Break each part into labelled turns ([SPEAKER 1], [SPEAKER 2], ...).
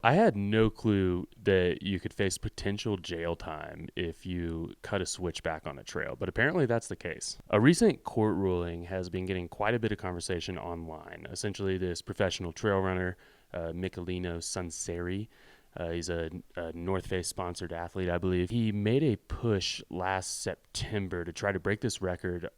[SPEAKER 1] I had no clue that you could face potential jail time if you cut a switchback on a trail, but apparently that's the case. A recent court ruling has been getting quite a bit of conversation online. Essentially, this professional trail runner, Michelino Sunseri, he's a North Face sponsored athlete, I believe. He made a push last September to try to break this record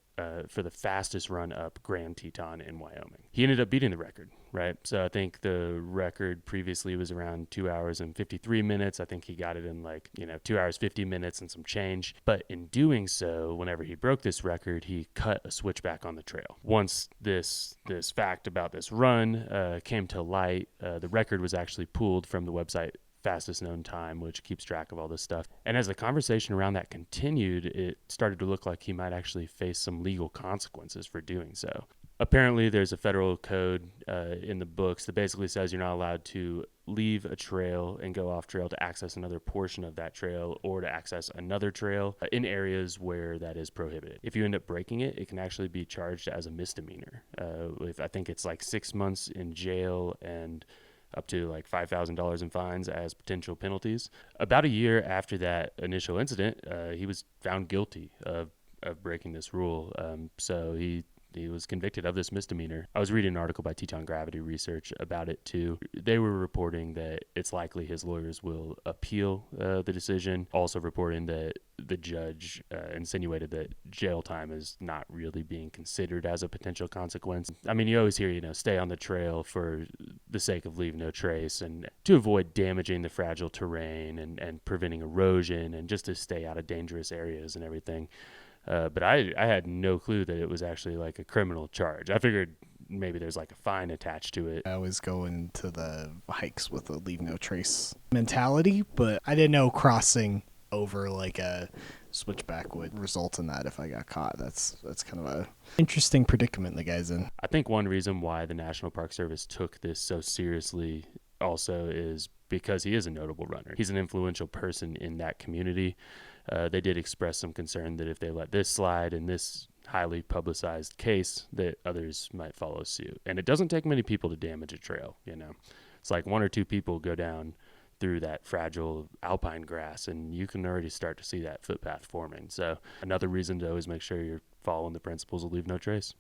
[SPEAKER 1] for the fastest run up Grand Teton in Wyoming. He ended up beating the record, right? So I think the record previously was around 2 hours and 53 minutes. I think he got it in 2 hours, 50 minutes and some change. But in doing so, whenever he broke this record, he cut a switchback on the trail. Once this fact about this run came to light, the record was actually pulled from the website fastest known time, which keeps track of all this stuff. And as the conversation around that continued, it started to look like he might actually face some legal consequences for doing so. Apparently, there's a federal code in the books that basically says you're not allowed to leave a trail and go off trail to access another portion of that trail or to access another trail in areas where that is prohibited. If you end up breaking it, it can actually be charged as a misdemeanor. I think it's like 6 months in jail and up to like $5,000 in fines as potential penalties. About a year after that initial incident, he was found guilty of breaking this rule. So he was convicted of this misdemeanor. I was reading an article by Teton Gravity Research about it too. They were reporting that it's likely his lawyers will appeal the decision, also reporting that the judge insinuated that jail time is not really being considered as a potential consequence. I mean, you always hear, stay on the trail for the sake of leave no trace and to avoid damaging the fragile terrain and preventing erosion and just to stay out of dangerous areas and everything. But I had no clue that it was actually like a criminal charge. I figured maybe there's like a fine attached to it.
[SPEAKER 2] I always go into the hikes with a leave no trace mentality, but I didn't know crossing over like a switchback would result in that if I got caught. That's kind of a interesting predicament the guy's in.
[SPEAKER 1] I think one reason why the National Park Service took this so seriously also is because he is a notable runner. He's an influential person in that community. They did express some concern that if they let this slide in this highly publicized case, that others might follow suit. And it doesn't take many people to damage a trail, It's like one or two people go down through that fragile alpine grass, and you can already start to see that footpath forming. So another reason to always make sure you're following the principles of leave no trace.